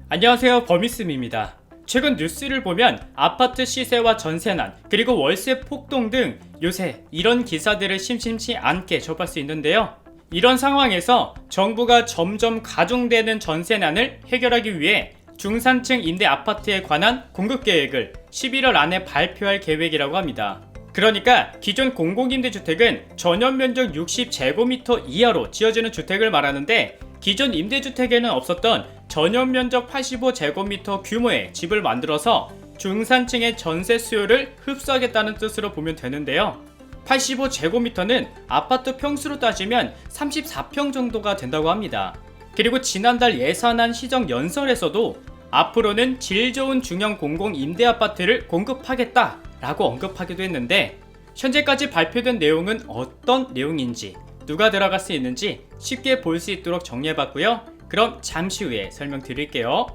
안녕하세요, 버미스입니다. 최근 뉴스를 보면 아파트 시세와 전세난, 그리고 월세 폭등 등 요새 이런 기사들을 심심치 않게 접할 수 있는데요. 이런 상황에서 정부가 점점 가중되는 전세난을 해결하기 위해 중산층 임대 아파트에 관한 공급 계획을 11월 안에 발표할 계획이라고 합니다. 그러니까 기존 공공임대주택은 전용 면적 60제곱미터 이하로 지어지는 주택을 말하는데, 기존 임대주택에는 없었던 전용 면적 85제곱미터 규모의 집을 만들어서 중산층의 전세 수요를 흡수하겠다는 뜻으로 보면 되는데요. 85제곱미터는 아파트 평수로 따지면 34평 정도가 된다고 합니다. 그리고 지난달 예산안 시정 연설에서도 앞으로는 질 좋은 중형 공공 임대 아파트를 공급하겠다 라고 언급하기도 했는데, 현재까지 발표된 내용은 어떤 내용인지, 누가 들어갈 수 있는지 쉽게 볼 수 있도록 정리해봤고요. 그럼 잠시 후에 설명드릴게요.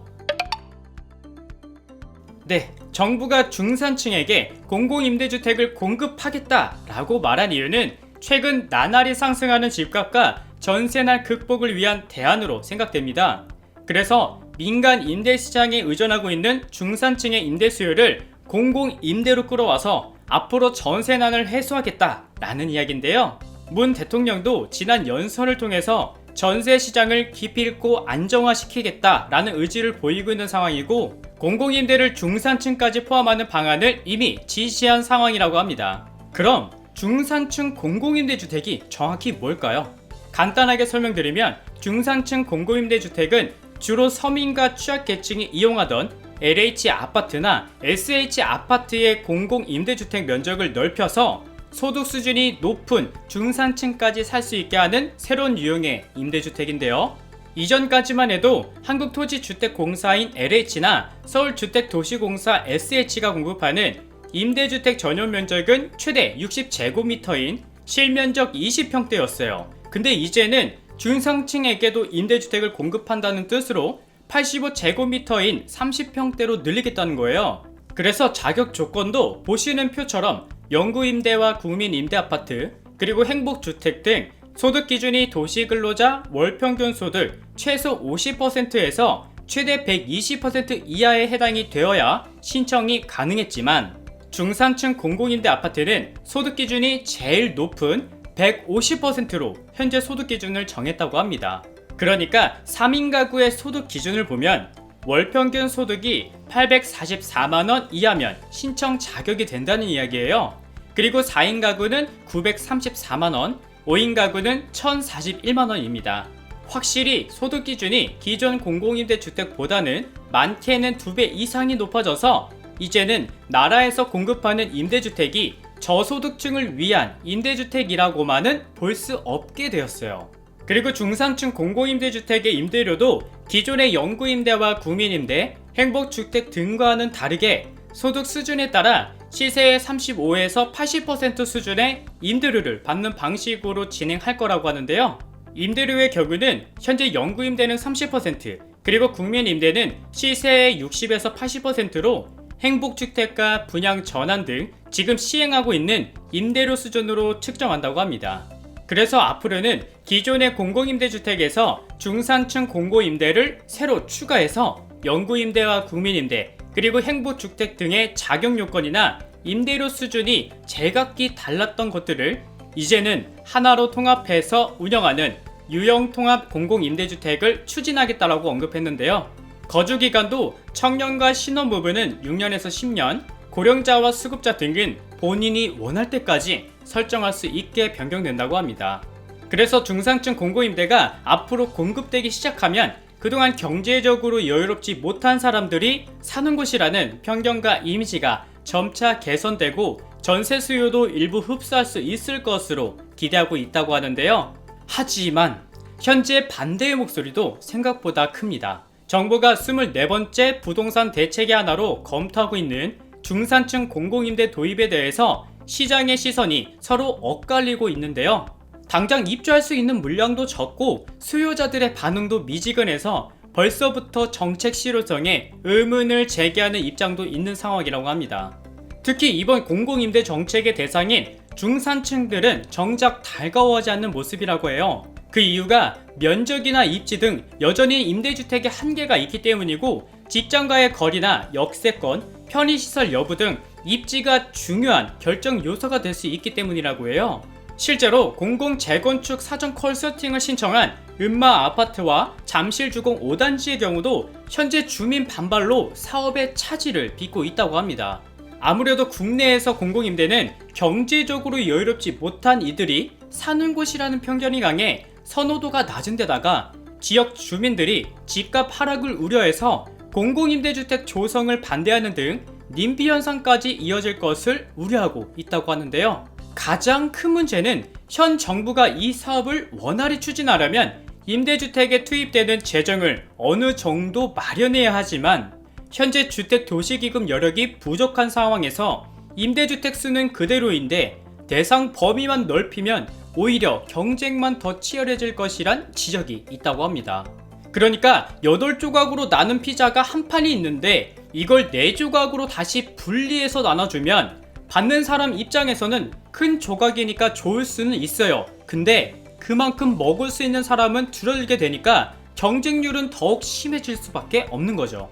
네, 정부가 중산층에게 공공임대주택을 공급하겠다라고 말한 이유는 최근 나날이 상승하는 집값과 전세난 극복을 위한 대안으로 생각됩니다. 그래서 민간 임대시장에 의존하고 있는 중산층의 임대 수요를 공공임대로 끌어와서 앞으로 전세난을 해소하겠다라는 이야기인데요. 문 대통령도 지난 연설을 통해서 전세 시장을 기필코 안정화시키겠다라는 의지를 보이고 있는 상황이고, 공공임대를 중산층까지 포함하는 방안을 이미 지시한 상황이라고 합니다. 그럼 중산층 공공임대주택이 정확히 뭘까요? 간단하게 설명드리면, 중산층 공공임대주택은 주로 서민과 취약계층이 이용하던 LH아파트나 SH아파트의 공공임대주택 면적을 넓혀서 소득 수준이 높은 중산층까지 살 수 있게 하는 새로운 유형의 임대주택인데요. 이전까지만 해도 한국토지주택공사인 LH나 서울주택도시공사 SH가 공급하는 임대주택 전용 면적은 최대 60제곱미터인 실면적 20평대였어요. 근데 이제는 중산층에게도 임대주택을 공급한다는 뜻으로 85제곱미터인 30평대로 늘리겠다는 거예요. 그래서 자격 조건도 보시는 표처럼 영구임대와 국민임대아파트, 그리고 행복주택 등 소득 기준이 도시근로자 월평균 소득 최소 50%에서 최대 120% 이하에 해당이 되어야 신청이 가능했지만, 중산층 공공임대 아파트는 소득 기준이 제일 높은 150%로 현재 소득 기준을 정했다고 합니다. 그러니까 3인 가구의 소득 기준을 보면 월평균 소득이 844만원 이하면 신청 자격이 된다는 이야기예요. 그리고 4인 가구는 934만원, 5인 가구는 1041만원입니다. 확실히 소득 기준이 기존 공공임대주택보다는 많게는 2배 이상이 높아져서 이제는 나라에서 공급하는 임대주택이 저소득층을 위한 임대주택이라고만은 볼 수 없게 되었어요. 그리고 중산층 공공임대주택의 임대료도 기존의 영구임대와 국민임대, 행복주택 등과는 다르게 소득 수준에 따라 시세의 35에서 80% 수준의 임대료를 받는 방식으로 진행할 거라고 하는데요. 임대료의 경우는 현재 영구임대는 30%, 그리고 국민임대는 시세의 60에서 80%로 행복주택과 분양 전환 등 지금 시행하고 있는 임대료 수준으로 측정한다고 합니다. 그래서 앞으로는 기존의 공공임대주택에서 중산층 공고임대를 새로 추가해서 영구임대와 국민임대, 그리고 행복주택 등의 자격 요건이나 임대료 수준이 제각기 달랐던 것들을 이제는 하나로 통합해서 운영하는 유형통합 공공임대주택을 추진하겠다라고 언급했는데요. 거주기간도 청년과 신혼부부는 6년에서 10년, 고령자와 수급자 등은 본인이 원할 때까지 설정할 수 있게 변경된다고 합니다. 그래서 중산층 공고임대가 앞으로 공급되기 시작하면 그동안 경제적으로 여유롭지 못한 사람들이 사는 곳이라는 편견과 이미지가 점차 개선되고 전세 수요도 일부 흡수할 수 있을 것으로 기대하고 있다고 하는데요. 하지만 현재 반대의 목소리도 생각보다 큽니다. 정부가 24번째 부동산 대책의 하나로 검토하고 있는 중산층 공공임대 도입에 대해서 시장의 시선이 서로 엇갈리고 있는데요. 당장 입주할 수 있는 물량도 적고 수요자들의 반응도 미지근해서 벌써부터 정책 실효성에 의문을 제기하는 입장도 있는 상황이라고 합니다. 특히 이번 공공임대 정책의 대상인 중산층들은 정작 달가워하지 않는 모습이라고 해요. 그 이유가 면적이나 입지 등 여전히 임대주택의 한계가 있기 때문이고, 직장과의 거리나 역세권, 편의시설 여부 등 입지가 중요한 결정 요소가 될 수 있기 때문이라고 해요. 실제로 공공 재건축 사전 컨설팅을 신청한 은마 아파트와 잠실 주공 5단지의 경우도 현재 주민 반발로 사업의 차질을 빚고 있다고 합니다. 아무래도 국내에서 공공임대는 경제적으로 여유롭지 못한 이들이 사는 곳이라는 편견이 강해 선호도가 낮은 데다가 지역 주민들이 집값 하락을 우려해서 공공임대주택 조성을 반대하는 등 님비 현상까지 이어질 것을 우려하고 있다고 하는데요. 가장 큰 문제는 현 정부가 이 사업을 원활히 추진하려면 임대주택에 투입되는 재정을 어느 정도 마련해야 하지만, 현재 주택도시기금 여력이 부족한 상황에서 임대주택 수는 그대로인데 대상 범위만 넓히면 오히려 경쟁만 더 치열해질 것이란 지적이 있다고 합니다. 그러니까 8조각으로 나눈 피자가 한 판이 있는데 이걸 4조각으로 다시 분리해서 나눠주면 받는 사람 입장에서는 큰 조각이니까 좋을 수는 있어요. 근데 그만큼 먹을 수 있는 사람은 줄어들게 되니까 경쟁률은 더욱 심해질 수밖에 없는 거죠.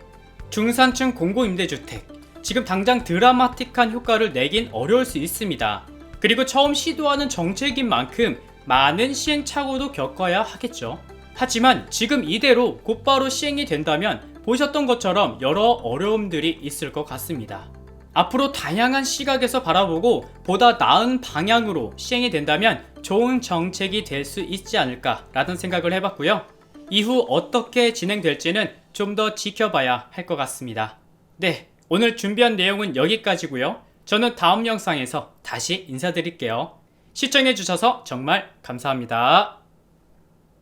중산층 공공임대주택, 지금 당장 드라마틱한 효과를 내긴 어려울 수 있습니다. 그리고 처음 시도하는 정책인 만큼 많은 시행착오도 겪어야 하겠죠. 하지만 지금 이대로 곧바로 시행이 된다면 보셨던 것처럼 여러 어려움들이 있을 것 같습니다. 앞으로 다양한 시각에서 바라보고 보다 나은 방향으로 시행이 된다면 좋은 정책이 될 수 있지 않을까라는 생각을 해봤고요. 이후 어떻게 진행될지는 좀 더 지켜봐야 할 것 같습니다. 네, 오늘 준비한 내용은 여기까지고요. 저는 다음 영상에서 다시 인사드릴게요. 시청해주셔서 정말 감사합니다.